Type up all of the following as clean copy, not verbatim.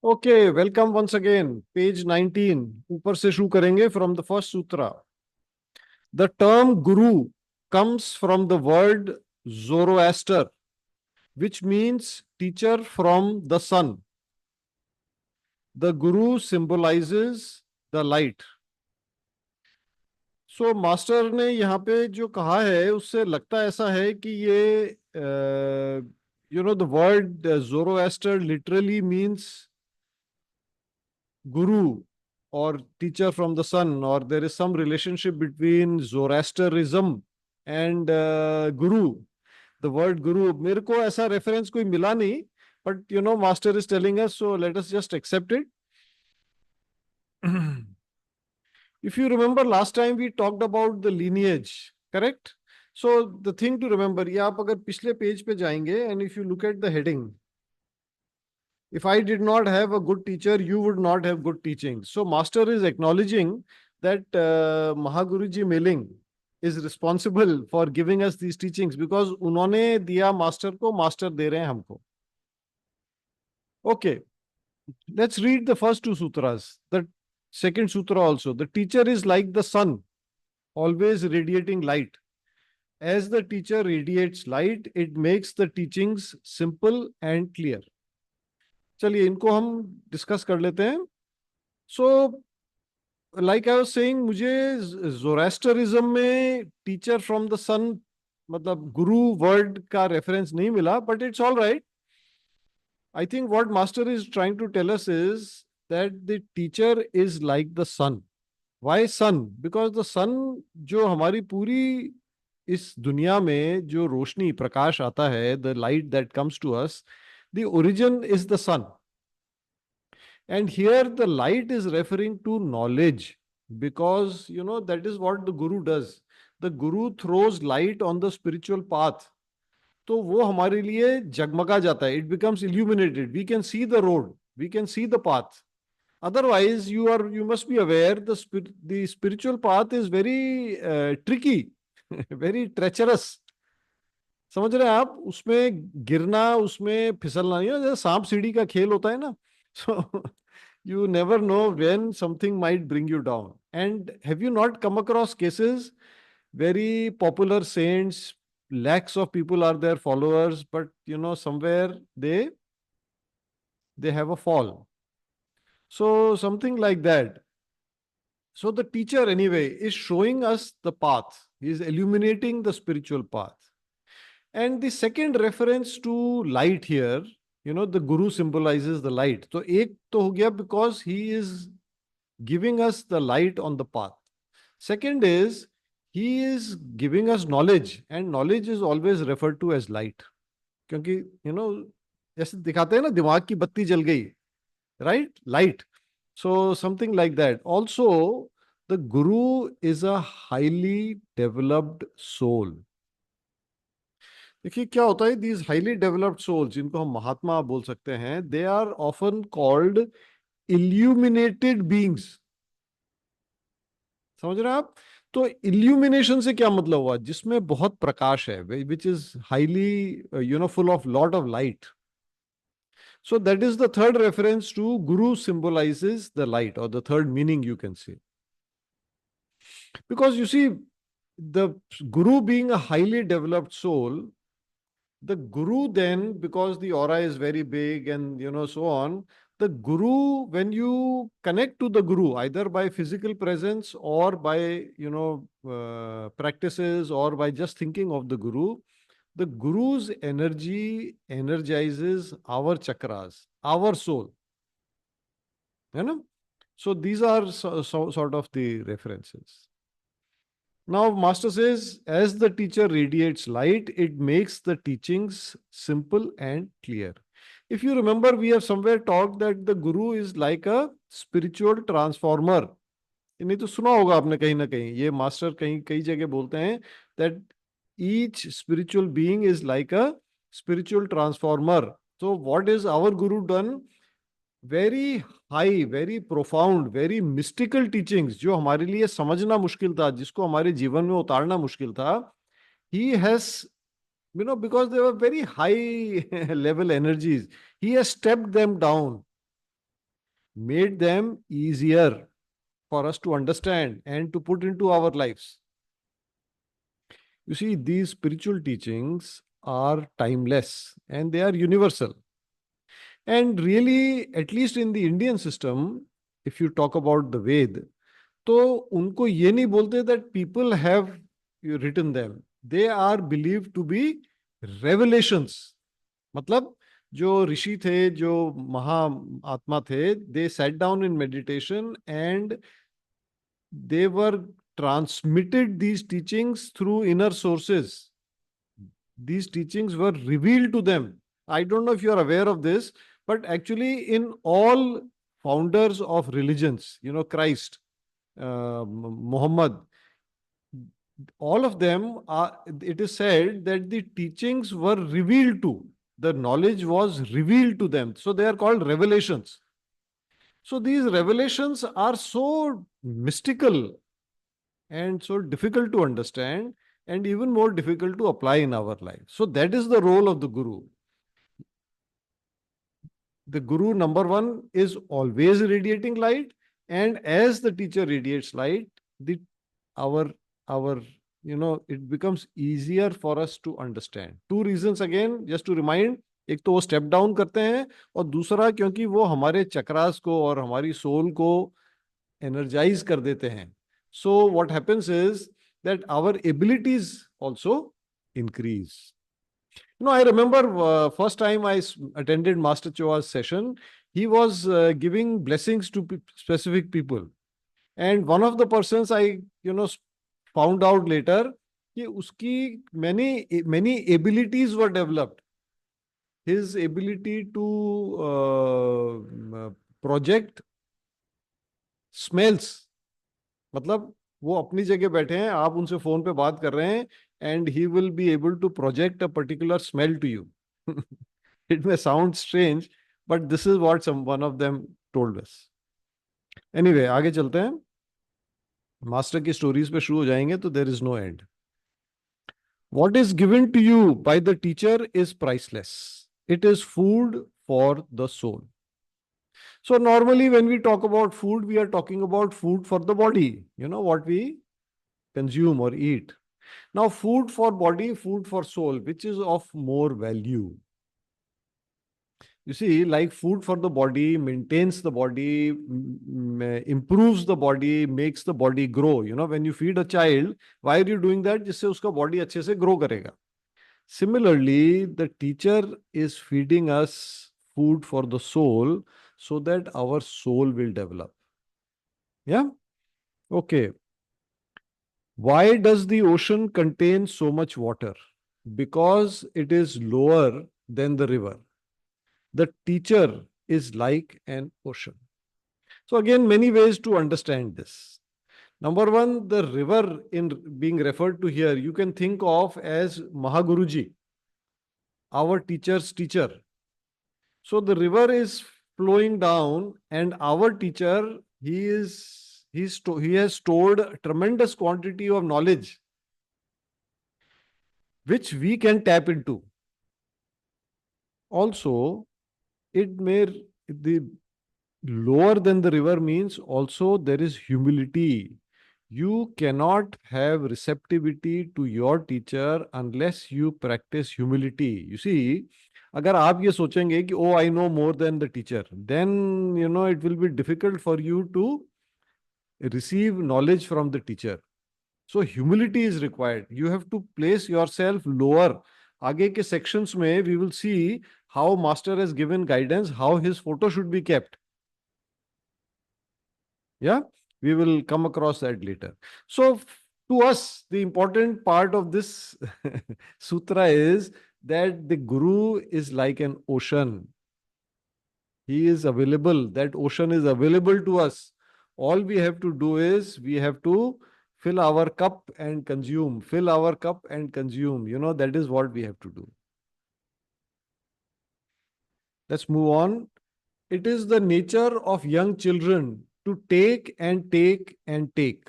Okay, welcome once again. Page 19 ऊपर से शुरू करेंगे from the first sutra. The term guru comes from the word Zoroaster, which means teacher from the sun. The guru symbolizes the light. So master ने यहाँ पे जो कहा है उससे लगता ऐसा है कि ये the word Zoroaster literally means guru or teacher from the sun, or there is some relationship between Zoroastrianism and guru. The word guru, मेरे को ऐसा reference कोई मिला नहीं, but master is telling us, so let us just accept it. If you remember last time we talked about the lineage, correct? So the thing to remember, ये आप अगर पिछले पेज पे जाएंगे and if you look at the heading, if I did not have a good teacher, you would not have good teaching. So master is acknowledging that Mahaguruji Meling is responsible for giving us these teachings because उन्होंने दिया master को, master दे रहे हैं हमको. Okay, let's read the first two sutras. The second sutra also. The teacher is like the sun, always radiating light. As the teacher radiates light, it makes the teachings simple and clear. चलिए इनको हम discuss कर लेते हैं. So like I was saying, मुझे जोरास्टरिज्म में teacher from the सन मतलब गुरु word का रेफरेंस नहीं मिला, but it's all right. I think what master is trying to tell us is that the teacher is like the sun. Why sun? Because the sun, जो हमारी पूरी इस दुनिया में जो रोशनी प्रकाश आता है, the light that comes to us, the origin is the sun. And here the light is referring to knowledge because, that is what the Guru does. The Guru throws light on the spiritual path. तो वो हमारे लिए जगमगा जाता है. It becomes illuminated. We can see the road. We can see the path. Otherwise, you must be aware the spiritual path is very tricky, very treacherous. समझ रहे हैं आप? उसमें गिरना, उसमें फिसलना नहीं है. जैसे सांप सीढ़ी का खेल होता है ना. So you never know when something might bring you down. And have you not come across cases, very popular saints, lakhs of people are their followers, but somewhere they have a fall. So something like that. So the teacher anyway is showing us the path. He is illuminating the spiritual path. And the second reference to light here, the guru symbolizes the light. So एक तो हो गया because he is giving us the light on the path. Second is he is giving us knowledge, and knowledge is always referred to as light. क्योंकि जैसे दिखाते हैं ना, दिमाग की बत्ती जल गई, right? Light. So something like that. Also, the guru is a highly developed soul. देखिए क्या होता है, दीज हाईली डेवलप्ड सोल्स, जिनको हम महात्मा बोल सकते हैं, they are often called illuminated beings. समझ रहे हैं आप? तो इल्यूमिनेशन से क्या मतलब हुआ? जिसमें बहुत प्रकाश है, which is highly full of lot of light. So that is the third reference to guru symbolises the light, और the third meaning you can say. Because you see, the guru being a highly developed soul, the guru then, because the aura is very big and so on, the guru, when you connect to the guru either by physical presence or by practices, or by just thinking of the guru, the guru's energy energizes our chakras, our soul, so these are sort of the references. Now, Master says, as the teacher radiates light, it makes the teachings simple and clear. If you remember, we have somewhere talked that the Guru is like a spiritual transformer. नहीं तो सुना होगा आपने कहीं ना कहीं, ये master कहीं कई जगह बोलते हैं that each spiritual being is like a spiritual transformer. So what is our Guru done? Very high, very profound, very mystical teachings, जो हमारे लिए समझना मुश्किल था, जिसको हमारे जीवन में उतारना मुश्किल था. He has because they were very high level energies, he has stepped them down. made them easier for us to understand and to put into our lives. You see, these spiritual teachings are timeless and they are universal. And really, at least in the Indian system, if you talk about the Ved, तो उनको ये नहीं बोलते that people have written them. They are believed to be revelations. मतलब जो ऋषि थे, जो महा आत्मा थे, they sat down in meditation and they were transmitted these teachings through inner sources. These teachings were revealed to them. I don't know if you are aware of this, but actually in all founders of religions, Christ, Muhammad, all of them are, it is said that the teachings were revealed to, the knowledge was revealed to them. So they are called revelations. So these revelations are so mystical and so difficult to understand and even more difficult to apply in our life. So that is the role of the Guru. The Guru, number one, is always radiating light, and as the teacher radiates light, the our our it becomes easier for us to understand. Two reasons again, just to remind. एक तो वो step down करते हैं और दूसरा क्योंकि वो हमारे चक्रास को और हमारी सोल को एनर्जाइज कर देते हैं. So what happens is that our abilities also increase. I remember first time I attended Master Choa's session, he was giving blessings to specific people. And one of the persons I, found out later, कि उसकी many abilities were developed. His ability to project smells. मतलब वो अपनी जगह बैठे हैं, आप उनसे फोन पे बात कर रहे हैं, and he will be able to project a particular smell to you. It may sound strange, but this is what one of them told us. Anyway, आगे चलते हैं. मास्टर की स्टोरीज पे शुरू हो जाएंगे तो there is no end. What is given to you by the teacher is priceless. It is food for the soul. So normally when we talk about food, we are talking about food for the body, what we consume or eat. Now, food for body, food for soul, which is of more value? You see, like food for the body, maintains the body, improves the body, makes the body grow. When you feed a child, why are you doing that? जिससे उसका body अच्छे से grow करेगा. Similarly, the teacher is feeding us food for the soul so that our soul will develop. Yeah? Okay. Why does the ocean contain so much water? Because it is lower than the river. The teacher is like an ocean. So again, many ways to understand this. Number one, the river in being referred to here, you can think of as Mahaguruji, our teacher's teacher. So the river is flowing down and our teacher, he has stored a tremendous quantity of knowledge which we can tap into. Also, the lower than the river means also there is humility. You cannot have receptivity to your teacher unless you practice humility. You see, अगर आप ये सोचेंगे कि oh, I know more than the teacher, then it will be difficult for you to receive knowledge from the teacher. So humility is required. You have to place yourself lower. आगे के sections में we will see how master has given guidance, how his photo should be kept. Yeah, we will come across that later. So to us, the important part of this sutra is that the Guru is like an ocean. He is available. That ocean is available to us. All we have to do is we have to fill our cup and consume. Fill our cup and consume. That is what we have to do. Let's move on. It is the nature of young children to take and take and take.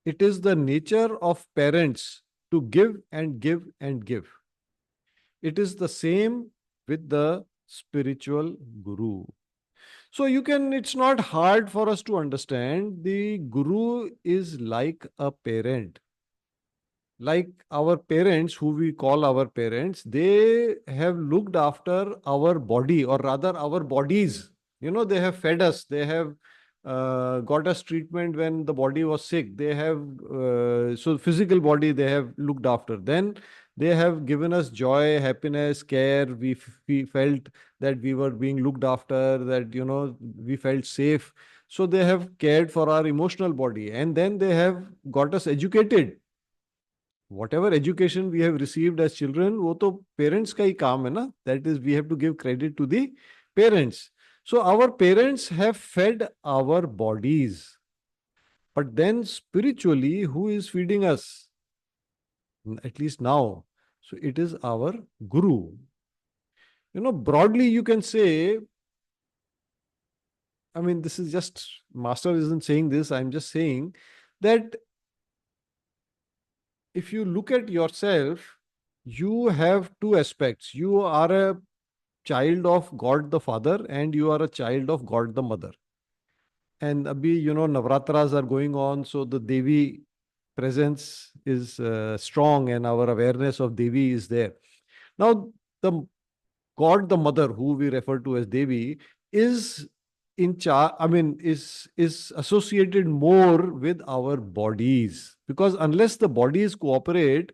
It is the nature of parents to give and give and give. It is the same with the spiritual guru. So it's not hard for us to understand. The guru is like a parent. Like our parents, who we call our parents, they have looked after our body, or rather our bodies. They have fed us, they have got us treatment when the body was sick. They have, so physical body, they have looked after. Then they have given us joy, happiness, care. We felt that we were being looked after, that, we felt safe. So they have cared for our emotional body. And then they have got us educated. Whatever education we have received as children, वो तो parents का ही काम है ना. That is, we have to give credit to the parents. So our parents have fed our bodies, but then spiritually, who is feeding us? At least now. So it is our guru. Broadly you can say, I mean, this is just, master isn't saying this, I'm just saying that if you look at yourself, you have two aspects. You are a child of God the Father, and you are a child of God the Mother. And abhi, Navratras are going on, so the Devi presence is strong, and our awareness of Devi is there. Now, the God the Mother, who we refer to as Devi, is in charge. I mean, is associated more with our bodies, because unless the bodies cooperate,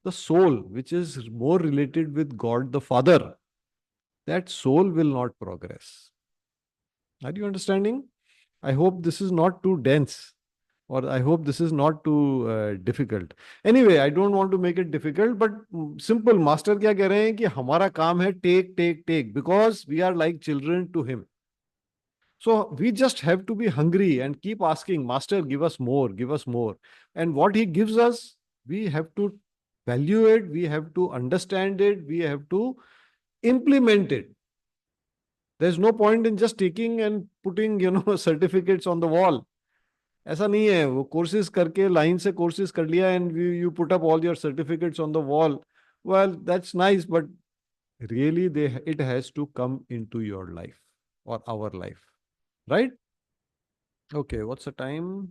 the soul, which is more related with God the Father, that soul will not progress. Are you understanding? I hope this is not too dense, or I hope this is not too difficult. Anyway, I don't want to make it difficult, but simple. Master क्या कह रहे हैं कि हमारा काम है take, take, take, because we are like children to him. So we just have to be hungry and keep asking, Master, give us more, give us more. And what he gives us, we have to value it, we have to understand it, we have to implement it. There's no point in just taking and putting, certificates on the wall. ऐसा नहीं है. वो courses करके line से courses कर लिया and you put up all your certificates on the wall. Well, that's nice, but really it has to come into your life or our life. Right? Okay, what's the time?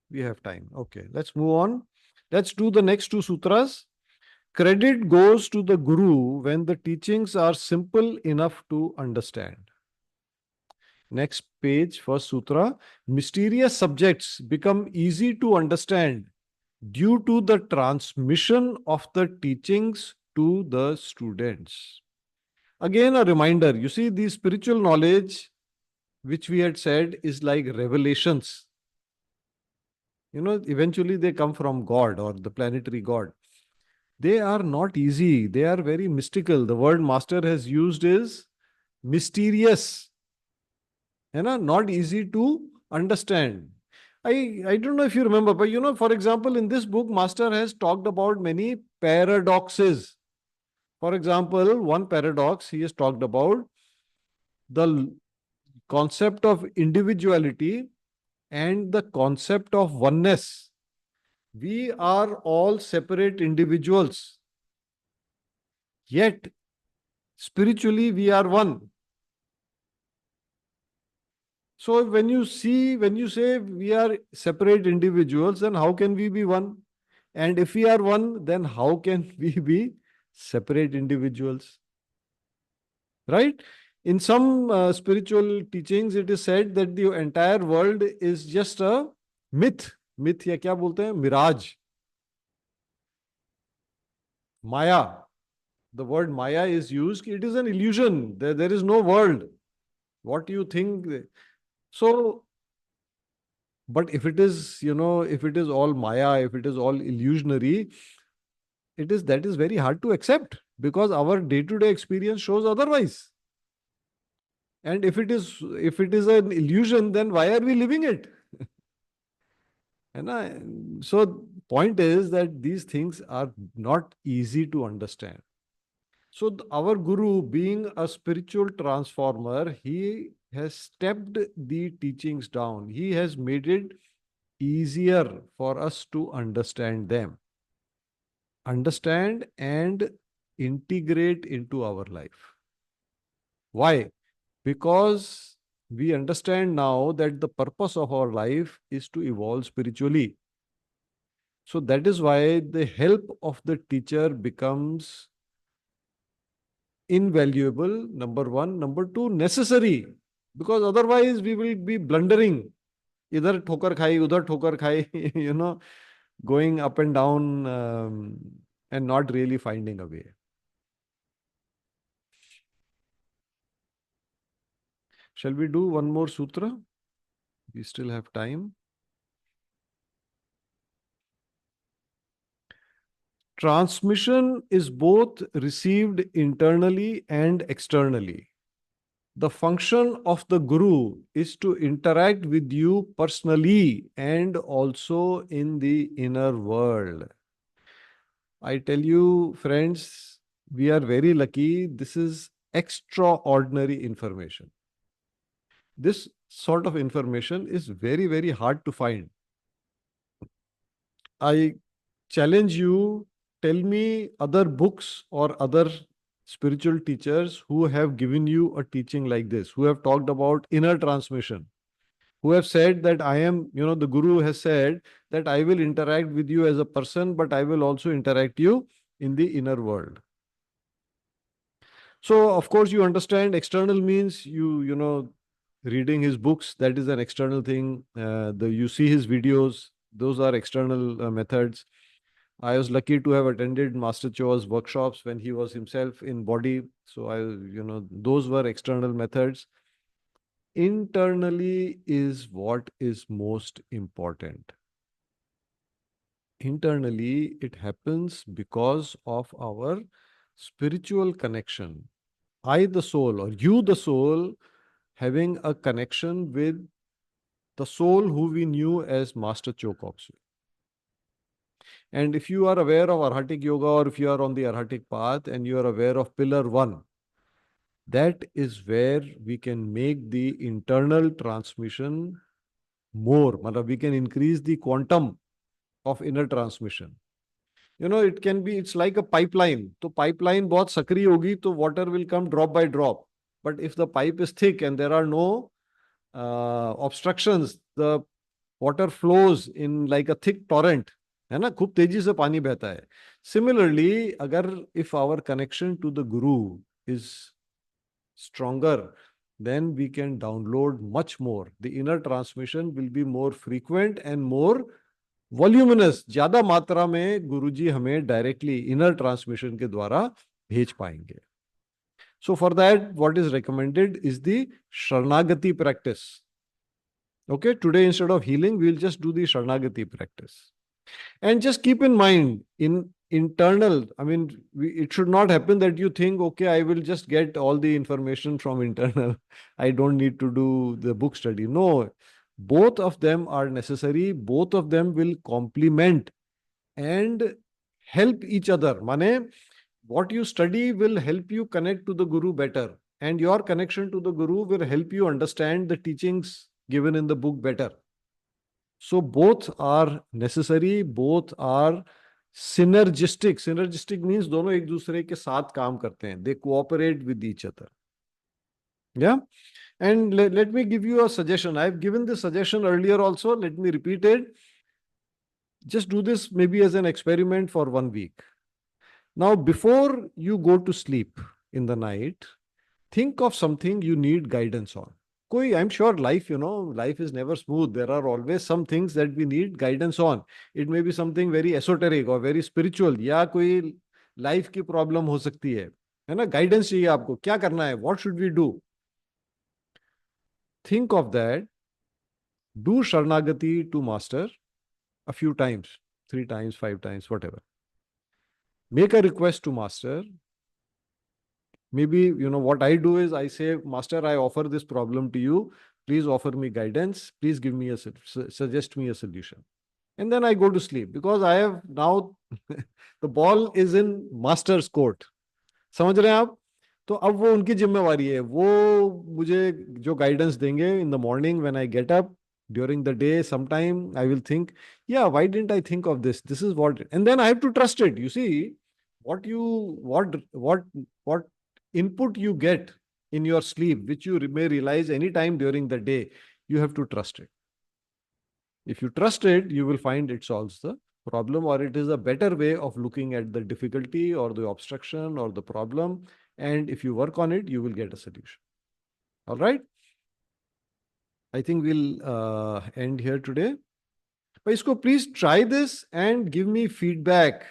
We have time. Okay, let's move on. Let's do the next two sutras. Credit goes to the guru when the teachings are simple enough to understand. Next page, first sutra. Mysterious subjects become easy to understand due to the transmission of the teachings to the students. Again, a reminder, you see, the spiritual knowledge, which we had said, is like revelations. Eventually they come from God or the planetary God. They are not easy. They are very mystical. The word master has used is mysterious. Not easy to understand. I don't know if you remember, but for example, in this book, Master has talked about many paradoxes. For example, one paradox he has talked about the concept of individuality and the concept of oneness. We are all separate individuals, yet spiritually we are one. So when you say we are separate individuals, then how can we be one? And if we are one, then how can we be separate individuals? Right? In some spiritual teachings, it is said that the entire world is just a myth. Myth या क्या बोलते हैं? Mirage. Maya. The word Maya is used. It is an illusion. There is no world. What do you think? So, but if it is, if it is all Maya, if it is all illusionary, that is very hard to accept, because our day-to-day experience shows otherwise. And if it is an illusion, then why are we living it? So point is that these things are not easy to understand. So our guru, being a spiritual transformer, he has stepped the teachings down. He has made it easier for us to understand them, understand and integrate into our life. Why? Because We understand now that the purpose of our life is to evolve spiritually. So that is why the help of the teacher becomes invaluable, number one. Number two, necessary. Because otherwise we will be blundering. Idhar ठोकर खाई, udhar ठोकर खाई, going up and down, and not really finding a way. Shall we do one more sutra? We still have time. Transmission is both received internally and externally. The function of the guru is to interact with you personally and also in the inner world. I tell you, friends, we are very lucky. This is extraordinary information. This sort of information is very, very hard to find. I challenge you, tell me other books or other spiritual teachers who have given you a teaching like this, who have talked about inner transmission, who have said that I am, the guru has said that I will interact with you as a person, but I will also interact you in the inner world. So, of course, you understand external means reading his books, that is an external thing. You see his videos, those are external methods. I was lucky to have attended Master Cho's workshops when he was himself in body. So those were external methods. Internally is what is most important. Internally, it happens because of our spiritual connection. I, the soul, or you, the soul, having a connection with the soul who we knew as Master Cho Koksui. And if you are aware of Arhatic Yoga, or if you are on the Arhatic path and you are aware of Pillar 1, that is where we can make the internal transmission more. We can increase the quantum of inner transmission. It can be, it's like a pipeline. So pipeline बहुत सक्रिय होगी, तो water will come drop by drop. But if the pipe is thick and there are no obstructions, the water flows in like a thick torrent. है ना, खूब तेजी से पानी बहता है. Similarly, अगर if our connection to the Guru is stronger, then we can download much more. The inner transmission will be more frequent and more voluminous. ज्यादा मात्रा में गुरुजी हमें डायरेक्टली इनर ट्रांसमिशन के द्वारा भेज पाएंगे. So for that what is recommended is the शरणागति practice. Okay, today instead of healing, we'll just do the Sharanagati practice. And just keep in mind, in internal, it should not happen that you think, okay, I will just get all the information from internal. I don't need to do the book study. No, both of them are necessary. Both of them will complement and help each other. Mane, what you study will help you connect to the Guru better. And your connection to the Guru will help you understand the teachings given in the book better. So both are necessary, both are synergistic. Synergistic means दोनों एक दूसरे के साथ काम करते हैं. They cooperate with each other. Yeah. And let me give you a suggestion. I've given this suggestion earlier also. Let me repeat it. Just do this maybe as an experiment for 1 week. Now, before you go to sleep in the night, think of something you need guidance on. I'm sure life is never smooth. There are always some things that we need guidance on. It may be something very esoteric or very spiritual. या कोई life की problem हो सकती है ना. Guidance चाहिए आपको, क्या करना है? What should we do? Think of that. Do Sharanagati to Master a few times, 3 times, 5 times, whatever. Make a request to Master. Maybe, what I do is I say, Master, I offer this problem to you. Please offer me guidance. Please give me suggest me a solution. And then I go to sleep because I have now, the ball is in Master's court. समझ रहे हैं आप? तो अब वो उनकी जिम्मेवारी है. वो मुझे जो गाइडेंस देंगे in the morning when I get up, during the day, sometime I will think, yeah, why didn't I think of this? This is what, and then I have to trust it. You see, what input you get in your sleep, which you may realize anytime during the day, you have to trust it. If you trust it, you will find it solves the problem, or it is a better way of looking at the difficulty or the obstruction or the problem. And if you work on it, you will get a solution. All right. I think we'll end here today. But please try this and give me feedback